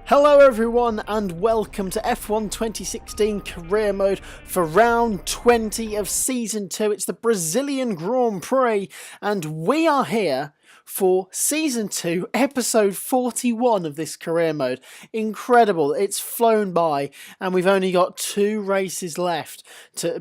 Hello everyone and welcome to F1 2016 Career Mode for round 20 of Season 2. It's the Brazilian Grand Prix and we are here for Season 2, Episode 41 of this Career Mode. Incredible, it's flown by and we've only got 2 races left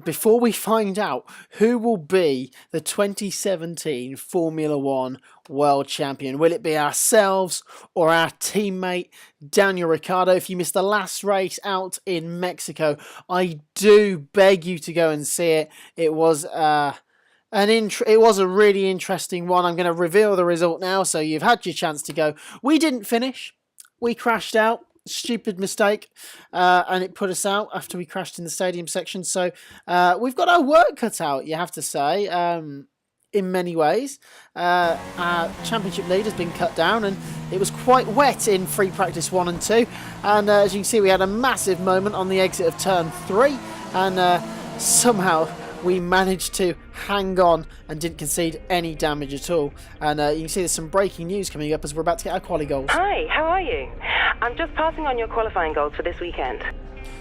before we find out who will be the 2017 Formula 1 World Champion. Will it be ourselves or our teammate Daniel Ricciardo? If you missed the last race out in Mexico, I do beg you to go and see it. It was a really interesting one. I'm going to reveal the result now, so you've had your chance to go. We didn't finish. We crashed out. Stupid mistake, and it put us out after we crashed in the stadium section. So we've got our work cut out, you have to say. In many ways, our championship lead has been cut down, and it was quite wet in free practice 1 and 2. And as you can see, we had a massive moment on the exit of turn 3, and somehow we managed to hang on and didn't concede any damage at all. And you can see there's some breaking news coming up as we're about to get our quali goals. Hi, how are you? I'm just passing on your qualifying goals for this weekend.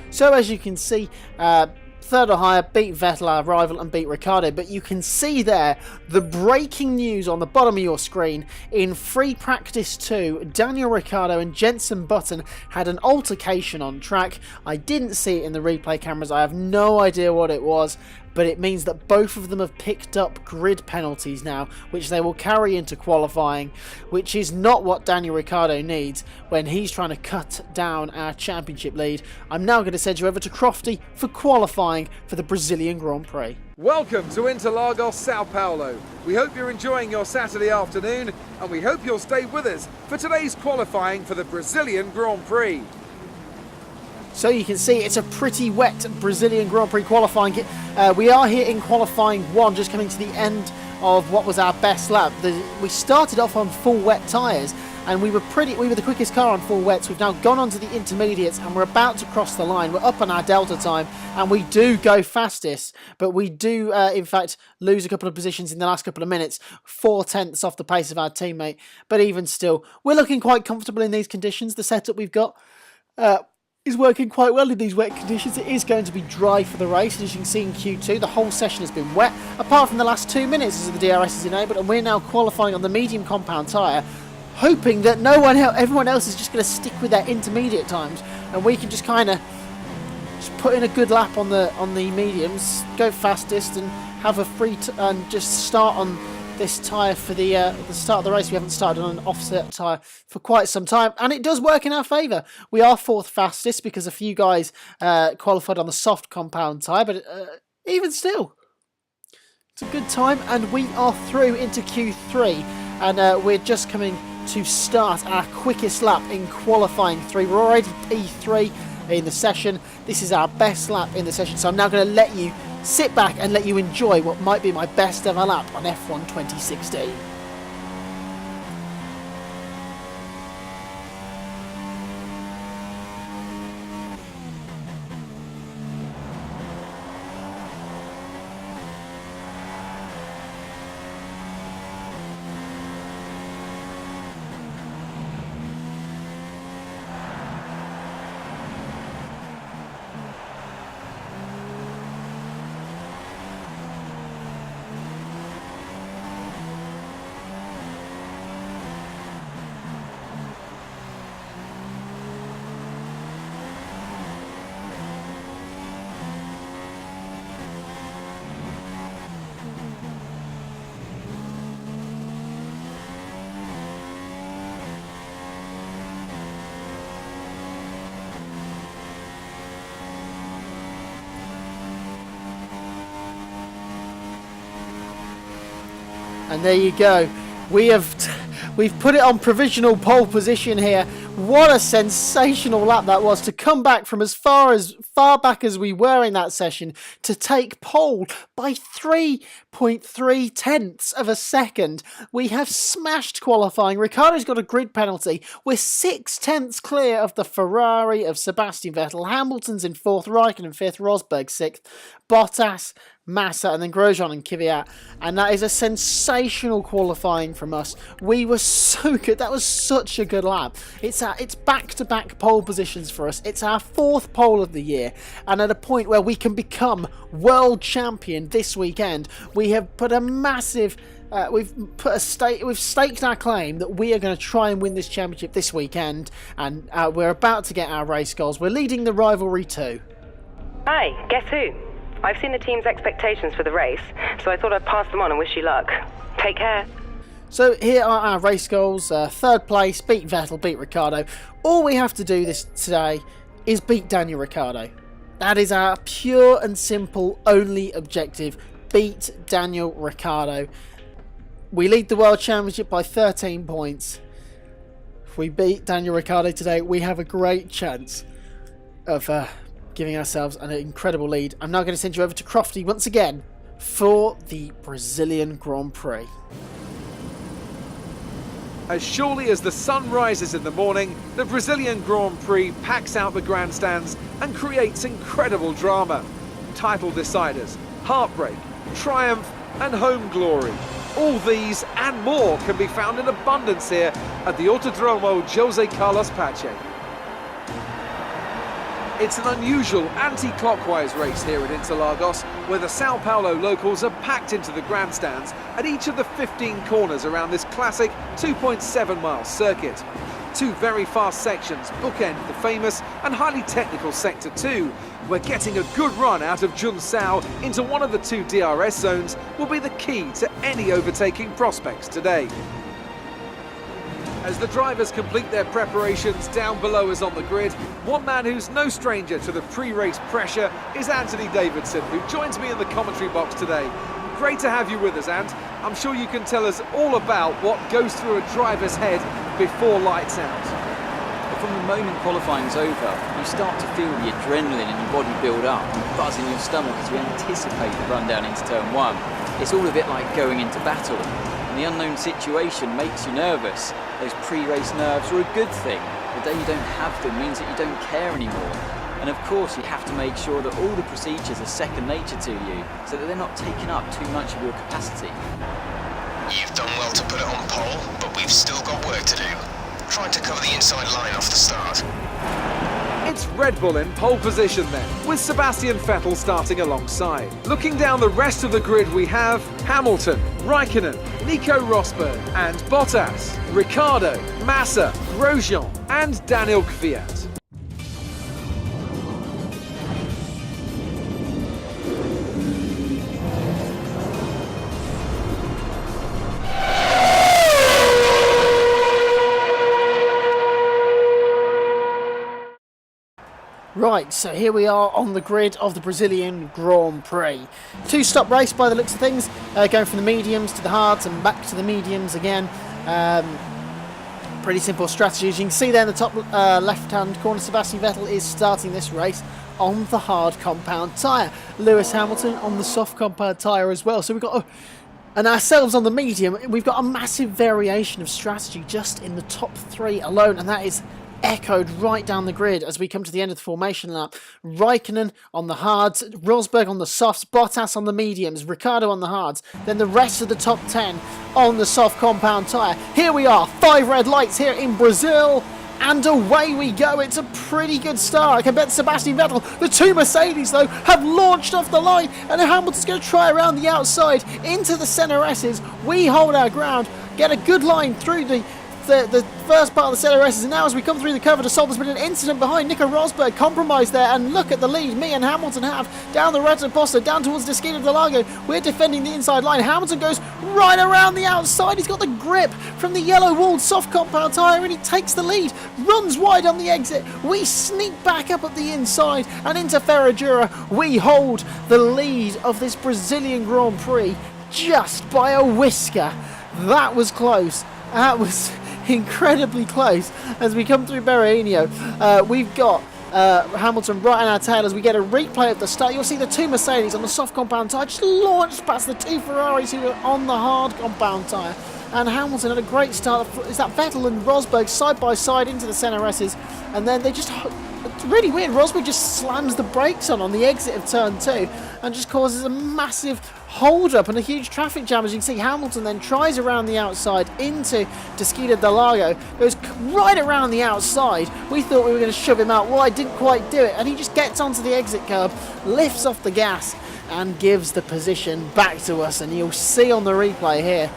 So as you can see, third or higher, beat Vettel, our rival, and beat Ricciardo. But you can see there the breaking news on the bottom of your screen. In free practice 2, Daniel Ricciardo and Jenson Button had an altercation on track. I didn't see it in the replay cameras. I have no idea what it was. But it means that both of them have picked up grid penalties now, which they will carry into qualifying, which is not what Daniel Ricciardo needs when he's trying to cut down our championship lead. I'm now going to send you over to Crofty for qualifying for the Brazilian Grand Prix. Welcome to Interlagos, Sao Paulo. We hope you're enjoying your Saturday afternoon, and we hope you'll stay with us for today's qualifying for the Brazilian Grand Prix. So you can see it's a pretty wet Brazilian Grand Prix qualifying. We are here in qualifying 1, just coming to the end of what was our best lap. We started off on full wet tyres, and we were the quickest car on full wets. We've now gone on to the intermediates, and we're about to cross the line. We're up on our delta time, and we do go fastest, but we do, in fact, lose a couple of positions in the last couple of minutes, 4 tenths off the pace of our teammate. But even still, we're looking quite comfortable in these conditions. The setup we've got is working quite well in these wet conditions. It is going to be dry for the race, and as you can see in Q2, the whole session has been wet, apart from the last 2 minutes as the DRS is enabled, and we're now qualifying on the medium compound tyre, hoping that everyone else is just going to stick with their intermediate times, and we can just kind of put in a good lap on the mediums, go fastest, and have a and just start on this tyre for the start of the race. We haven't started on an offset tyre for quite some time, and it does work in our favour. We are 4th fastest because a few guys qualified on the soft compound tyre, but even still, it's a good time, and we are through into Q3, and we're just coming to start our quickest lap in qualifying 3. We're already P3 in the session. This is our best lap in the session, so I'm now going to let you sit back and let you enjoy what might be my best ever lap on F1 2016. And there you go. We've put it on provisional pole position here. What a sensational lap that was, to come back from as far back as we were in that session to take pole by 3.3 tenths of a second. We have smashed qualifying. Ricciardo's got a grid penalty. We're 6 tenths clear of the Ferrari of Sebastian Vettel. Hamilton's in 4th, Raikkonen in 5th, Rosberg 6th, Bottas, Massa, and then Grosjean and Kvyat. And that is a sensational qualifying from us. We were so good. That was such a good lap. It's back-to-back pole positions for us. It's our 4th pole of the year. And at a point where we can become world champion this weekend, we have put a massive... we've staked our claim that we are going to try and win this championship this weekend. And we're about to get our race goals. We're leading the rivalry too. Hi, guess who? I've seen the team's expectations for the race, so I thought I'd pass them on and wish you luck. Take care. So here are our race goals. 3rd place, beat Vettel, beat Ricciardo. All we have to do today is beat Daniel Ricciardo. That is our pure and simple only objective. Beat Daniel Ricciardo. We lead the World Championship by 13 points. If we beat Daniel Ricciardo today, we have a great chance of... giving ourselves an incredible lead. I'm now going to send you over to Crofty once again for the Brazilian Grand Prix. As surely as the sun rises in the morning, the Brazilian Grand Prix packs out the grandstands and creates incredible drama. Title deciders, heartbreak, triumph and home glory. All these and more can be found in abundance here at the Autódromo José Carlos Pache. It's an unusual anti-clockwise race here at Interlagos, where the Sao Paulo locals are packed into the grandstands at each of the 15 corners around this classic 2.7-mile circuit. 2 very fast sections bookend the famous and highly technical Sector 2, where getting a good run out of Junsao into one of the 2 DRS zones will be the key to any overtaking prospects today. As the drivers complete their preparations down below us on the grid, one man who's no stranger to the pre-race pressure is Anthony Davidson, who joins me in the commentary box today. Great to have you with us, Ant. I'm sure you can tell us all about what goes through a driver's head before lights out. From the moment qualifying's over, you start to feel the adrenaline in your body build up, and buzz in your stomach as you anticipate the run down into turn 1. It's all a bit like going into battle. The unknown situation makes you nervous. Those pre-race nerves are a good thing. The day you don't have them means that you don't care anymore. And of course you have to make sure that all the procedures are second nature to you, so that they're not taking up too much of your capacity. You've done well to put it on pole, but we've still got work to do. Trying to cover the inside line off the start. It's Red Bull in pole position then, with Sebastian Vettel starting alongside. Looking down the rest of the grid, we have Hamilton, Raikkonen, Nico Rosberg and Bottas, Ricciardo, Massa, Grosjean and Daniel Kvyat. Right, so here we are on the grid of the Brazilian Grand Prix. 2-stop race by the looks of things, going from the mediums to the hards and back to the mediums again. Pretty simple strategy. As you can see there in the top left-hand corner, Sebastian Vettel is starting this race on the hard compound tyre. Lewis Hamilton on the soft compound tyre as well. So we've got and ourselves on the medium. We've got a massive variation of strategy just in the top 3 alone, and that is echoed right down the grid as we come to the end of the formation lap. Raikkonen on the hards, Rosberg on the softs, Bottas on the mediums, Ricciardo on the hards, then the rest of the top 10 on the soft compound tyre. Here we are, 5 red lights here in Brazil, and away we go. It's a pretty good start compared to Sebastian Vettel. The 2 Mercedes, though, have launched off the line, and Hamilton's going to try around the outside into the center S's. We hold our ground, get a good line through the first part of the center S's, and now as we come through the cover to solve, there's been an incident behind Nico Rosberg, compromised there, and look at the lead me and Hamilton have down the Red Posta, down towards the Esquina del Lago. We're defending the inside line. Hamilton goes right around the outside. He's got the grip from the yellow-walled soft compound tyre, and he takes the lead, runs wide on the exit. We sneak back up at the inside and into Ferradura. We hold the lead of this Brazilian Grand Prix just by a whisker. That was close. That was incredibly close. As we come through Berrainho, we've got Hamilton right on our tail as we get a replay at the start. You'll see the 2 Mercedes on the soft compound tyre just launched past the 2 Ferraris who were on the hard compound tyre. And Hamilton had a great start. Is that Vettel and Rosberg side by side into the center S's, and then they just it's really weird. Rosberg just slams the brakes on the exit of turn 2 and just causes a massive hold up and a huge traffic jam. As you can see, Hamilton then tries around the outside into Desquita del Lago, goes right around the outside. We thought we were going to shove him out wide, didn't quite do it, and he just gets onto the exit curb, lifts off the gas and gives the position back to us. And you'll see on the replay here,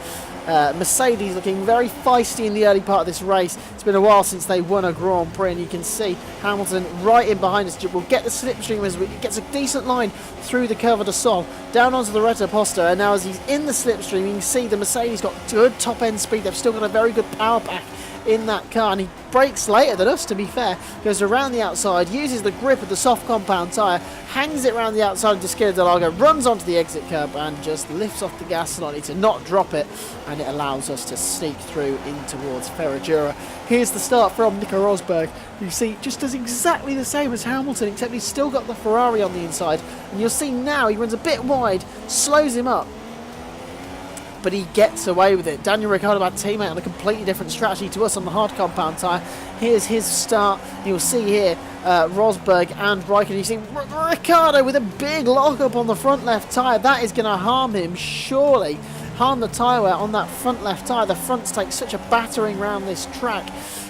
Mercedes looking very feisty in the early part of this race. It's been a while since they won a Grand Prix, and you can see Hamilton right in behind us. We'll get the slipstream as it gets a decent line through the Curva de Sol, down onto the Reta Posta, and now as he's in the slipstream, you can see the Mercedes got good top end speed. They've still got a very good power pack in that car, and he brakes later than us, to be fair. Goes around the outside, uses the grip of the soft compound tyre, hangs it around the outside of Desquita del Lago, runs onto the exit curb and just lifts off the gas slightly to not drop it, and it allows us to sneak through in towards Ferragura. Here's the start from Nico Rosberg. You see, just does exactly the same as Hamilton, except he's still got the Ferrari on the inside, and you'll see now he runs a bit wide, slows him up, but he gets away with it. Daniel Ricciardo, our teammate, on a completely different strategy to us on the hard compound tyre. Here's his start. You'll see here Rosberg and Raikkonen. You see Ricciardo with a big lock-up on the front left tyre. That is going to harm him, surely. Harm the tyre wear on that front left tyre. The fronts take such a battering round this track.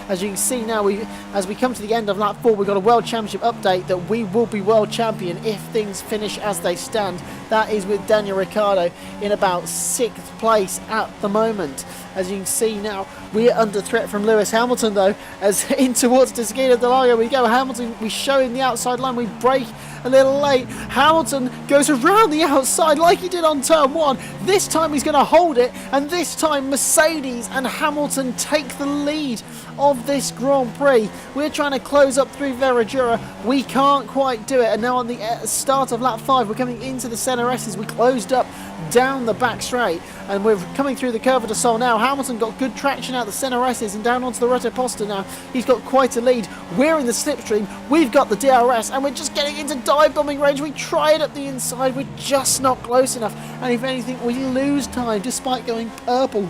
As you can see now, as we come to the end of lap 4, we've got a World Championship update that we will be World Champion if things finish as they stand. That is with Daniel Ricciardo in about 6th place at the moment. As you can see now, we're under threat from Lewis Hamilton, though, as in towards Desquita del Lago we go. Hamilton, we show him the outside line, we brake a little late. Hamilton goes around the outside like he did on turn 1. This time he's going to hold it, and this time Mercedes and Hamilton take the lead of this Grand Prix. We're trying to close up through Ferragura. We can't quite do it, and now on the start of lap 5, we're coming into the Senna S's. We closed up down the back straight, and we're coming through the Curva de Sol now. Hamilton got good traction out the Senna S's and down onto the Reta Posta now. He's got quite a lead. We're in the slipstream. We've got the DRS, and we're just getting into dive bombing range. We try it up the inside. We're just not close enough, and if anything, we lose time despite going purple.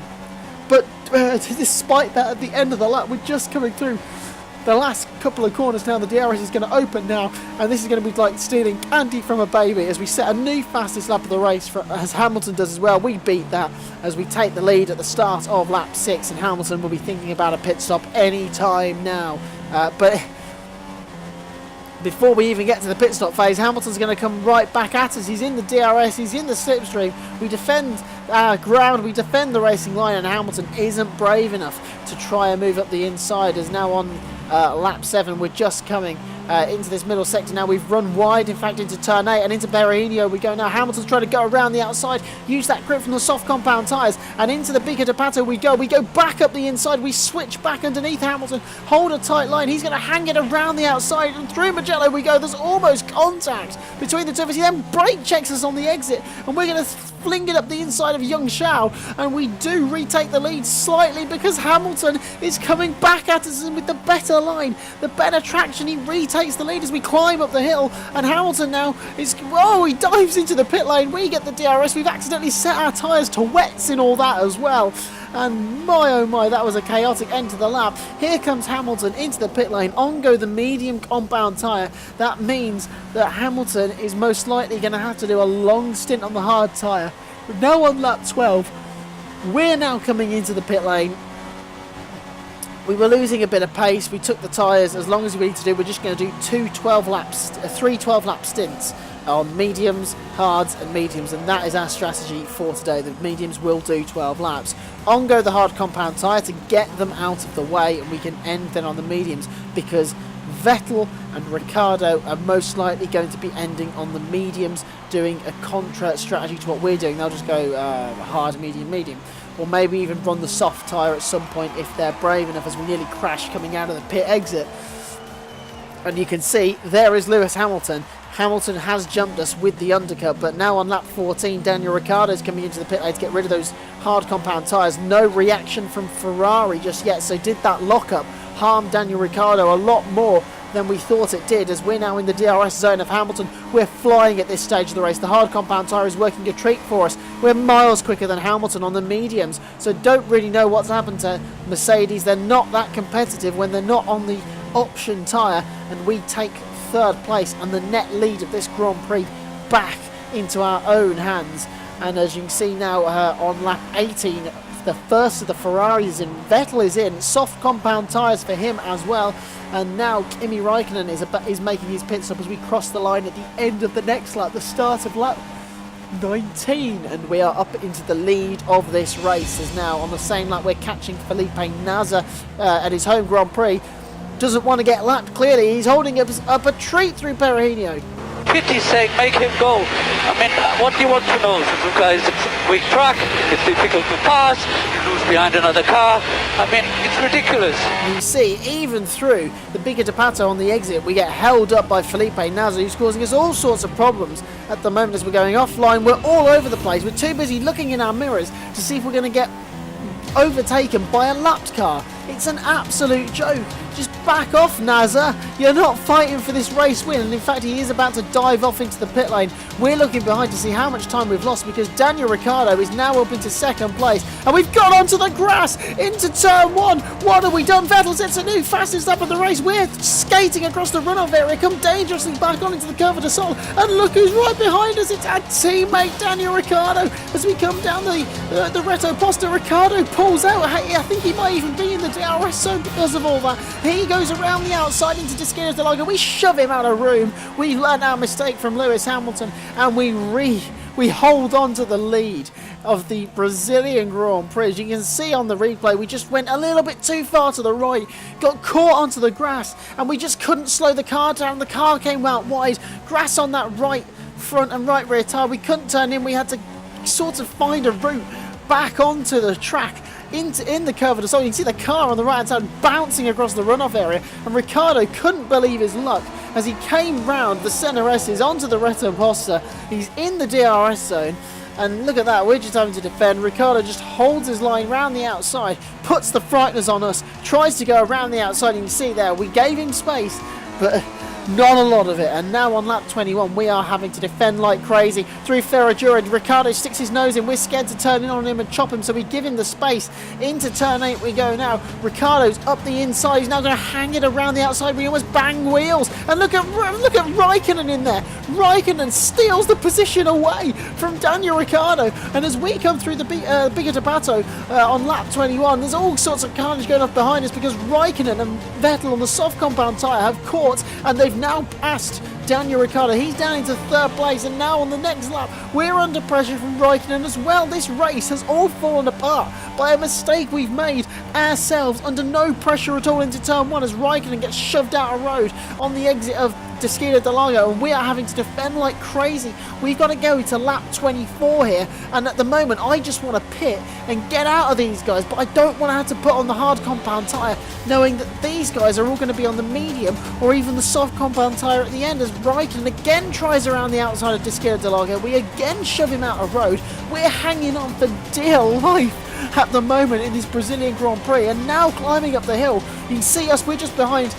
But despite that, at the end of the lap, we're just coming through the last couple of corners now. The DRS is going to open now, and this is going to be like stealing candy from a baby as we set a new fastest lap of the race, as Hamilton does as well. We beat that as we take the lead at the start of lap 6, and Hamilton will be thinking about a pit stop any time now. But before we even get to the pit stop phase, Hamilton's going to come right back at us. He's in the DRS, he's in the slipstream. We defend our ground, we defend the racing line, and Hamilton isn't brave enough to try and move up the inside. As now on lap 7, we're just coming into this middle sector now. We've run wide, in fact, into turn 8 and into Berahino we go now. Hamilton's trying to go around the outside, use that grip from the soft compound tyres, and into the Bica de Pato we go. We go back up the inside, we switch back underneath Hamilton, hold a tight line. He's going to hang it around the outside, and through Mugello we go. There's almost contact between the two of us. He then brake checks us on the exit, and we're going to fling it up the inside of Young Shao, and we do retake the lead slightly because Hamilton is coming back at us with the better line, the better traction. He retakes the lead as we climb up the hill, and Hamilton now is, oh, he dives into the pit lane. We get the DRS. We've accidentally set our tyres to wets in all that as well, and my oh my, that was a chaotic end to the lap. Here comes Hamilton into the pit lane. On go the medium compound tyre. That means that Hamilton is most likely going to have to do a long stint on the hard tyre. Now on lap 12, we're now coming into the pit lane. We were losing a bit of pace. We took the tyres as long as we need to do. We're just going to do three 12-lap stints on mediums, hards and mediums, and that is our strategy for today. The mediums will do 12 laps. On go the hard compound tyre to get them out of the way, and we can end then on the mediums, because Vettel and Ricciardo are most likely going to be ending on the mediums, doing a contra strategy to what we're doing. They'll just go hard, medium, medium, or maybe even run the soft tyre at some point if they're brave enough, as we nearly crashed coming out of the pit exit. And you can see there is Lewis Hamilton. Hamilton has jumped us with the undercut, but now on lap 14, Daniel Ricciardo is coming into the pit lane to get rid of those hard compound tyres. No reaction from Ferrari just yet, so did that lockup harm Daniel Ricciardo a lot more than we thought it did, as we're now in the DRS zone of Hamilton. We're flying at this stage of the race. The hard compound tyre is working a treat for us. We're miles quicker than Hamilton on the mediums, so don't really know what's happened to Mercedes. They're not that competitive when they're not on the option tyre, and we take third place and the net lead of this Grand Prix back into our own hands. And as you can see now on lap 18, the first of the Ferraris in, Vettel is in, soft compound tyres for him as well, and now Kimi Raikkonen is making his pit stop as we cross the line at the end of the next lap, the start of lap 19, and we are up into the lead of this race, as now on the same lap we're catching Felipe Nasr at his home Grand Prix. Doesn't want to get lapped, clearly. He's holding up a treat through Perugino. Pity's sake, make him go. I mean, what do you want to know? Because it's a weak track, it's difficult to pass, you lose behind another car. I mean, it's ridiculous. You see, even through the Bica de Pato on the exit, we get held up by Felipe Nasr, who's causing us all sorts of problems at the moment as we're going offline. We're all over the place. We're too busy looking in our mirrors to see if we're going to get overtaken by a lapped car. It's an absolute joke. Just back off, Nasr. You're not fighting for this race win, and in fact he is about to dive off into the pit lane. We're looking behind to see how much time we've lost, because Daniel Ricciardo is now up into second place, and we've got onto the grass into turn 1. What have we done? Vettel sets a new fastest lap of the race. We're skating across the runoff area, come dangerously back on into the Curva de Sol, and look who's right behind us. It's our teammate Daniel Ricciardo. As we come down the Reto Posta, Ricciardo pulls out. I think he might even be in the DRS zone because of all that. He goes around the outside into Discretos de Lago. We shove him out of room. We learned our mistake from Lewis Hamilton, and we hold on to the lead of the Brazilian Grand Prix. You can see on the replay, we just went a little bit too far to the right, got caught onto the grass, and we just couldn't slow the car down. The car came out wide, grass on that right front and right rear tyre. We couldn't turn in. We had to sort of find a route back onto the track in the Curva de Sol. You can see the car on the right hand side bouncing across the runoff area, and Ricciardo couldn't believe his luck as he came round the Senna S's onto the Reto Posta. He's in the DRS zone, and look at that, we're just having to defend. Ricciardo just holds his line round the outside, puts the frighteners on us, tries to go around the outside, and you can see there we gave him space, but not a lot of it. And now on lap 21 we are having to defend like crazy through Ferradura. Ricciardo sticks his nose in. We're scared to turn in on him and chop him, so we give him the space. Into turn 8 we go now. Ricciardo's up the inside. He's now going to hang it around the outside. We almost bang wheels, and look at Raikkonen in there. Raikkonen steals the position away from Daniel Ricciardo, and as we come through the Bica de Pato on lap 21, there's all sorts of carnage going off behind us because Raikkonen and Vettel on the soft compound tyre have caught, and they've now passed Daniel Ricciardo. He's down into third place, and now on the next lap we're under pressure from Raikkonen as well. This race has all fallen apart by a mistake we've made ourselves, under no pressure at all into turn 1 as Raikkonen gets shoved out of road on the exit of Discretos de Lago, and we are having to defend like crazy. We've got to go to lap 24 here, and at the moment I just want to pit and get out of these guys, but I don't want to have to put on the hard compound tyre knowing that these guys are all going to be on the medium or even the soft compound tyre at the end, as Raikkonen again tries around the outside of Discretos de Lago. We again shove him out of road. We're hanging on for dear life at the moment in this Brazilian Grand Prix, and now climbing up the hill. You can see us, we're just behind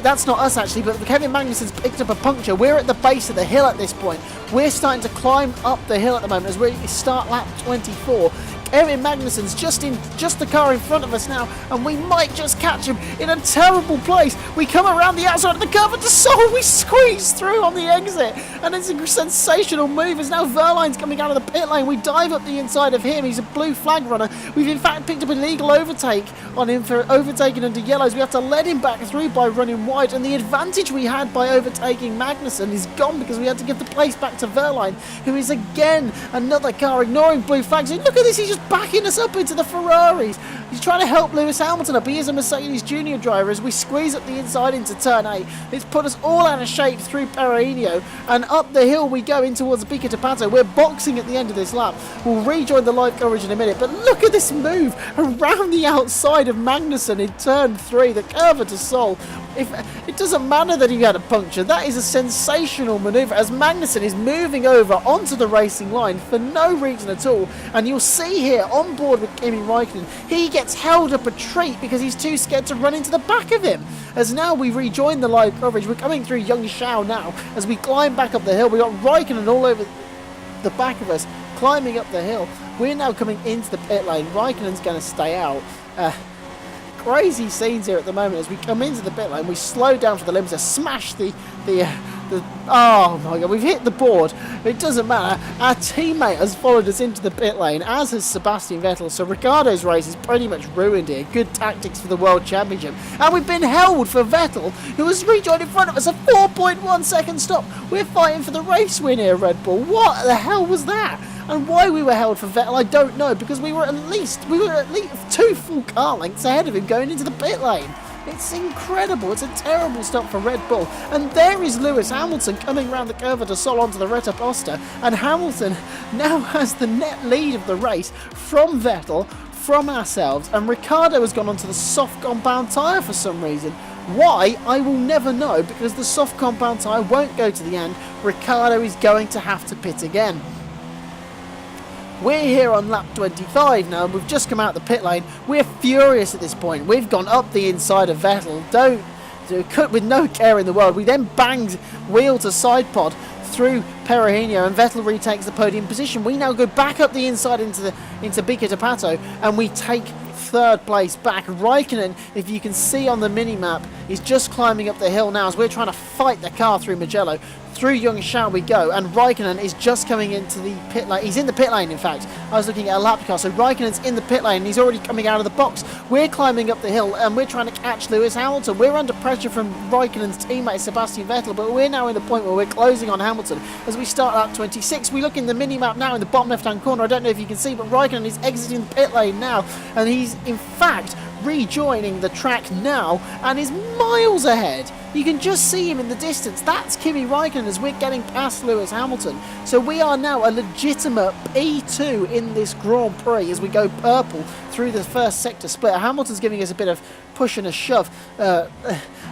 that's not us actually, but Kevin Magnussen's picked up a puncture. We're at the base of the hill at this point. We're starting to climb up the hill at the moment as we start lap 24. Kevin Magnussen's just the car in front of us now, and we might just catch him in a terrible place. We come around the outside of the Curva de Sol, we squeeze through on the exit, and it's a sensational move as now Verline's coming out of the pit lane. We dive up the inside of him. He's a blue flag runner. We've in fact picked up a legal overtake on him for overtaking under yellows. We have to let him back through by running wide, and the advantage we had by overtaking Magnussen is gone because we had to give the place back to Verline, who is again another car ignoring blue flags. And look at this, he's just backing us up into the Ferraris. He's trying to help Lewis Hamilton up. He is a Mercedes Junior driver as we squeeze up the inside into turn 8. It's put us all out of shape through Perugino, and up the hill we go in towards Bica de Pato. We're boxing at the end of this lap. We'll rejoin the live coverage in a minute, but look at this move around the outside of Magnussen in turn 3, the Curva de Sol. It doesn't matter that he had a puncture. That is a sensational manoeuvre as Magnussen is moving over onto the racing line for no reason at all. And you'll see here on board with Kimi Raikkonen, he gets held up a treat because he's too scared to run into the back of him. As now we rejoin the live coverage, we're coming through Yangshao now as we climb back up the hill. We've got Raikkonen all over the back of us climbing up the hill. We're now coming into the pit lane. Raikkonen's going to stay out. crazy scenes here at the moment as we come into the pit lane. We slow down for the limiter, smash the oh my god, we've hit the board. It doesn't matter. Our teammate has followed us into the pit lane, as has Sebastian Vettel, so Ricciardo's race is pretty much ruined here. Good tactics for the World Championship. And we've been held for Vettel, who has rejoined in front of us, a 4.1 second stop. We're fighting for the race win here, Red Bull. What the hell was that? And why we were held for Vettel, I don't know, because we were at least 2 full car lengths ahead of him going into the pit lane. It's incredible. It's a terrible stop for Red Bull. And there is Lewis Hamilton coming round the curve to Sol onto the Retta Posta. And Hamilton now has the net lead of the race from Vettel, from ourselves. And Ricciardo has gone onto the soft compound tyre for some reason. Why? I will never know, because the soft compound tyre won't go to the end. Ricciardo is going to have to pit again. We're here on lap 25 now, and we've just come out the pit lane. We're furious at this point. We've gone up the inside of Vettel, with no care in the world. We then banged wheel to side pod through Perugino, and Vettel retakes the podium position. We now go back up the inside into Bica de Pato, and we take third place back. Raikkonen, if you can see on the mini-map, is just climbing up the hill now as we're trying to fight the car through Mugello. Through Young we go, and Raikkonen is just coming into the pit lane. He's in the pit lane, in fact. I was looking at a lap car, so Raikkonen's in the pit lane, and he's already coming out of the box. We're climbing up the hill, and we're trying to catch Lewis Hamilton. We're under pressure from Raikkonen's teammate, Sebastian Vettel, but we're now in the point where we're closing on Hamilton. As we start lap 26, we look in the mini-map now in the bottom left-hand corner. I don't know if you can see, but Raikkonen is exiting the pit lane now, and he's, in fact, rejoining the track now, and is miles ahead. You can just see him in the distance. That's Kimi Raikkonen as we're getting past Lewis Hamilton. So we are now a legitimate P2 in this Grand Prix as we go purple through the first sector split. Hamilton's giving us a bit of push and a shove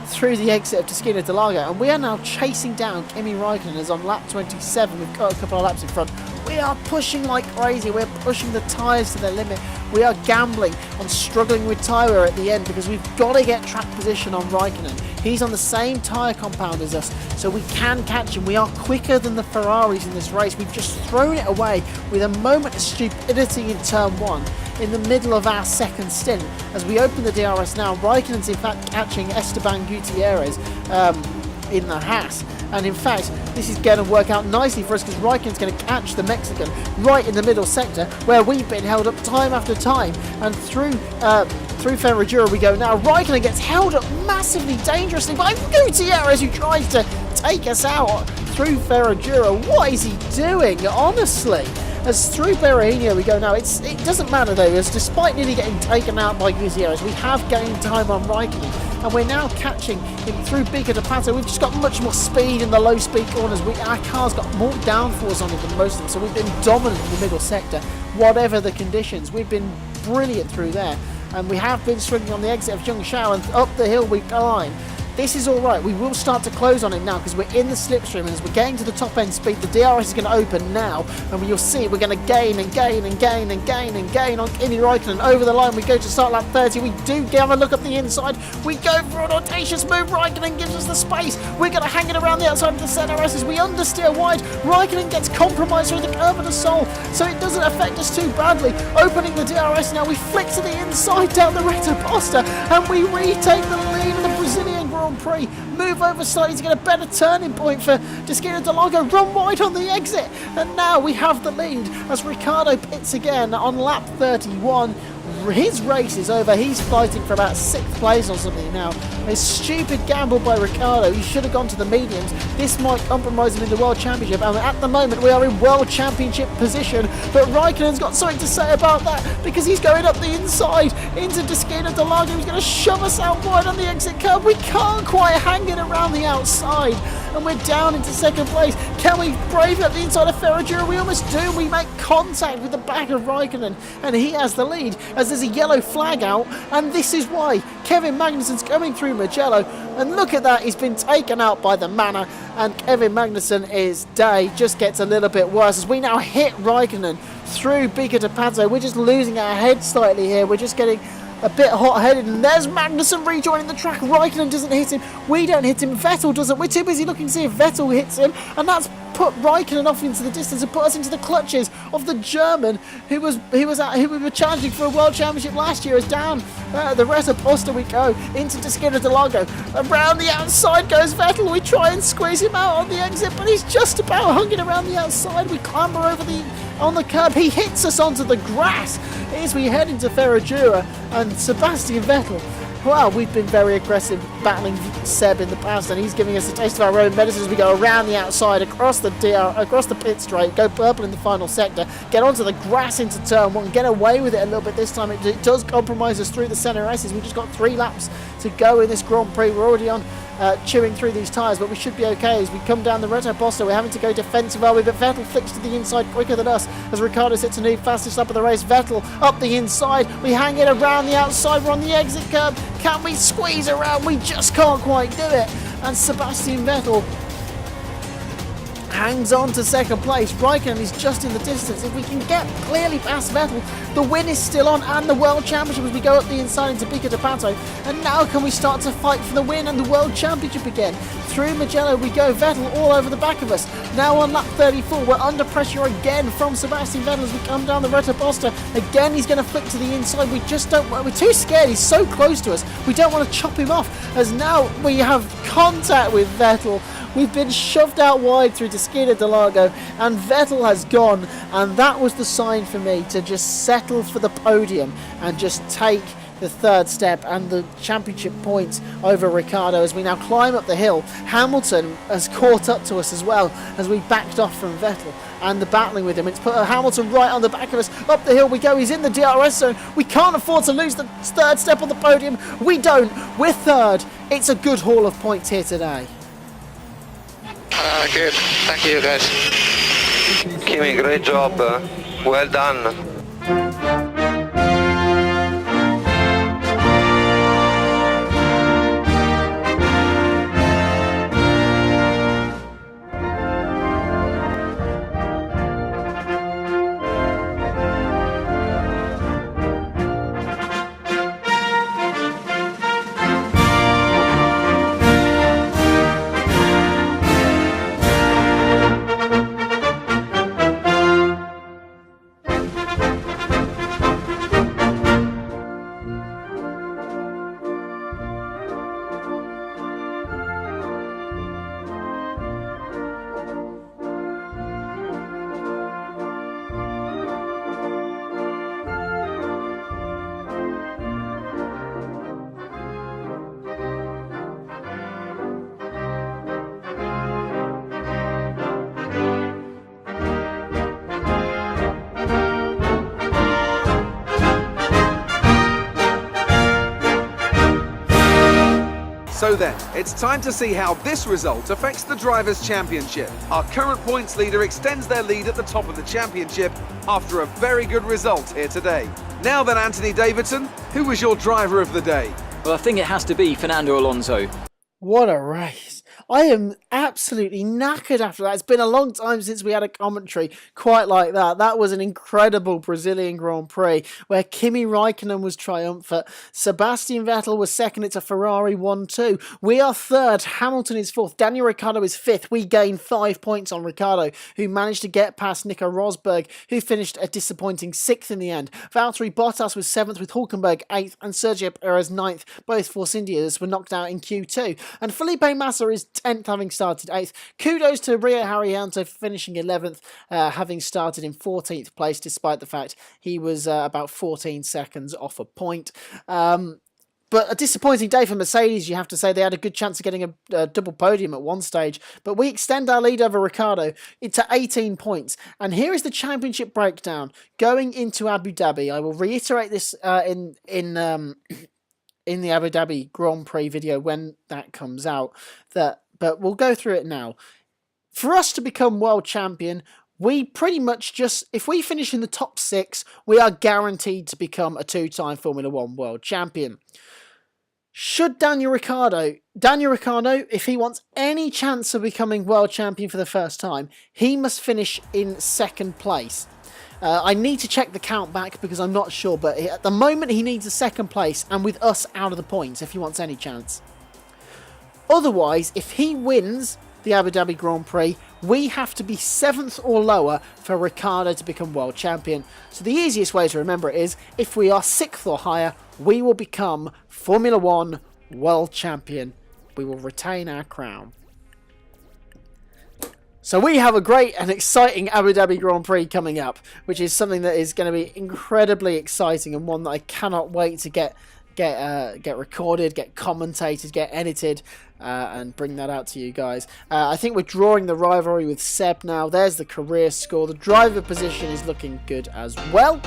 through the exit of Toscana de Lago, and we are now chasing down Kimi Raikkonen as on lap 27. We've got a couple of laps in front. We are pushing like crazy. We're pushing the tyres to their limit. We are gambling on struggling with tyre wear at the end because we've got to get track position on Raikkonen. He's on the same tyre compound as us, so we can catch him. We are quicker than the Ferraris in this race. We've just thrown it away with a moment of stupidity in turn 1 in the middle of our second stint. As we open the DRS now, Raikkonen's in fact catching Esteban Gutierrez in the Haas. And in fact, this is going to work out nicely for us because Raikkonen's going to catch the Mexican right in the middle sector where we've been held up time after time. And through Ferragura we go now. Raikkonen gets held up massively dangerously by Gutierrez, who tries to take us out through Ferragura. What is he doing, honestly? As through Perugino we go now. It doesn't matter though, as despite nearly getting taken out by Gutierrez, we have gained time on Raikkonen, and we're now catching him through Bica de Pato. We've just got much more speed in the low speed corners. Our car's got more downforce on it than most of them, so we've been dominant in the middle sector, whatever the conditions. We've been brilliant through there, and we have been struggling on the exit of Zhengzhou, and up the hill we climb. This is alright. We will start to close on it now because we're in the slipstream, and as we're getting to the top end speed, the DRS is going to open now, and you'll see we're going to gain and gain and gain and gain and gain on Kimi Raikkonen. Over the line we go to start lap 30. We do have a look at the inside. We go for an audacious move. Raikkonen gives us the space. We're going to hang it around the outside of the ZRS as we understeer wide. Raikkonen gets compromised through the curve of the Sol, so it doesn't affect us too badly. Opening the DRS now, we flick to the inside down the Retta Posta, and we retake the lead of the Brazilian Grand Prix. Move over slightly to get a better turning point for Toscana de Lago. Run wide on the exit, and now we have the lead as Ricciardo pits again on lap 31. His race is over. He's fighting for about 6th place or something now. A stupid gamble by Ricciardo. He should have gone to the mediums. This might compromise him in the World Championship, and at the moment we are in World Championship position, but Raikkonen's got something to say about that because he's going up the inside into Toscana de Lago. He's going to shove us out wide on the exit curve. We can't quite hang it around the outside, and we're down into 2nd place. Can we brave it up the inside of Ferragura? We almost do. We make contact with the back of Raikkonen, and he has the lead as there's a yellow flag out, and this is why Kevin Magnussen's coming through Mugello, and look at that, he's been taken out by the Manor, and Kevin Magnussen's day just gets a little bit worse as we now hit Raikkonen through Bica de Pato. We're just losing our head slightly here. We're just getting a bit hot-headed, and there's Magnussen rejoining the track. Raikkonen doesn't hit him. We don't hit him. Vettel doesn't. We're too busy looking to see if Vettel hits him, and that's put Raikkonen off into the distance and put us into the clutches of the German who we were challenging for a World Championship last year. Is down the Reta Posta we go into Interlagos. Around the outside goes Vettel. We try and squeeze him out on the exit, but he's just about hanging around the outside. We clamber over on the curb. He hits us onto the grass as we head into Ferradura, and Sebastian Vettel. Well, we've been very aggressive battling Seb in the past, and he's giving us a taste of our own medicine as we go around the outside, across the pit straight, go purple in the final sector, get onto the grass into turn 1, get away with it a little bit this time. It does compromise us through the centre S's. We've just got 3 laps to go in this Grand Prix. We're already on chewing through these tyres, but we should be okay as we come down the Reta Posta. We're having to go defensive, are we? But Vettel flicks to the inside quicker than us as Ricciardo sits a new fastest lap of the race. Vettel up the inside. We hang it around the outside. We're on the exit curb. Can we squeeze around? We just can't quite do it. And Sebastian Vettel hangs on to second place. Raikkonen is just in the distance. If we can get clearly past Vettel, the win is still on and the World Championship as we go up the inside into Pico de Pato. And now can we start to fight for the win and the World Championship again? Through Mugello we go. Vettel all over the back of us. Now on lap 34, we're under pressure again from Sebastian Vettel as we come down the Reta Posta. Again, he's going to flick to the inside. We just don't. We're too scared. He's so close to us. We don't want to chop him off as now we have contact with Vettel. We've been shoved out wide through Tesquina del Lago, and Vettel has gone, and that was the sign for me to just settle for the podium and just take the third step and the championship points over Ricciardo as we now climb up the hill. Hamilton has caught up to us as well as we backed off from Vettel and the battling with him. It's put Hamilton right on the back of us. Up the hill we go. He's in the DRS zone. We can't afford to lose the third step on the podium. We don't. We're third. It's a good haul of points here today. Good. Thank you, guys. Kimi, great job. Well done. So then, it's time to see how this result affects the Drivers' Championship. Our current points leader extends their lead at the top of the championship after a very good result here today. Now then, Anthony Davidson, who was your driver of the day? Well, I think it has to be Fernando Alonso. What a race. I am absolutely knackered after that. It's been a long time since we had a commentary quite like that. That was an incredible Brazilian Grand Prix where Kimi Raikkonen was triumphant. Sebastian Vettel was second. It's a Ferrari 1-2. We are third. Hamilton is fourth. Daniel Ricciardo is fifth. We gained 5 points on Ricciardo, who managed to get past Nico Rosberg, who finished a disappointing sixth in the end. Valtteri Bottas was seventh with Hülkenberg eighth and Sergio Perez ninth. Both Force Indias were knocked out in Q2. And Felipe Massa is 10th, having started 8th. Kudos to Rio Haryanto for finishing 11th, having started in 14th place, despite the fact he was about 14 seconds off a point. But a disappointing day for Mercedes, you have to say. They had a good chance of getting a double podium at one stage. But we extend our lead over Ricciardo to 18 points. And here is the championship breakdown going into Abu Dhabi. I will reiterate this in the Abu Dhabi Grand Prix video when that comes out. But we'll go through it now. For us to become world champion, we pretty much just, if we finish in the top 6, we are guaranteed to become a 2-time Formula 1 world champion. Should Daniel Ricciardo, if he wants any chance of becoming world champion for the first time, he must finish in second place. I need to check the count back because I'm not sure, but at the moment he needs a second place and with us out of the points if he wants any chance. Otherwise, if he wins the Abu Dhabi Grand Prix, we have to be 7th or lower for Ricciardo to become world champion. So the easiest way to remember it is, if we are 6th or higher, we will become Formula 1 world champion. We will retain our crown. So we have a great and exciting Abu Dhabi Grand Prix coming up, which is something that is going to be incredibly exciting, and one that I cannot wait to get recorded, get commentated, get edited, and bring that out to you guys. I think we're drawing the rivalry with Seb now. There's the career score. The driver position is looking good as well.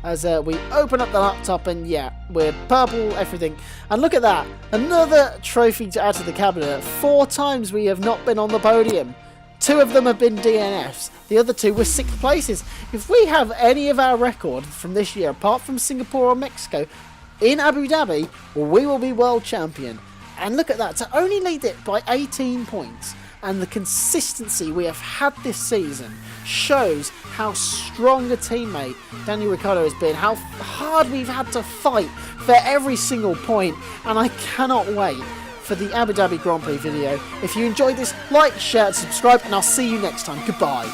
As we open up the laptop, and yeah, we're purple, everything. And look at that, another trophy to add to the cabinet. 4 times we have not been on the podium. 2 of them have been DNFs. The other 2 were 6th places. If we have any of our record from this year, apart from Singapore or Mexico, in Abu Dhabi, we will be world champion. And look at that, to only lead it by 18 points, and the consistency we have had this season shows how strong a teammate Daniel Ricciardo has been, how hard we've had to fight for every single point, and I cannot wait for the Abu Dhabi Grand Prix video. If you enjoyed this, like, share, subscribe, and I'll see you next time. Goodbye.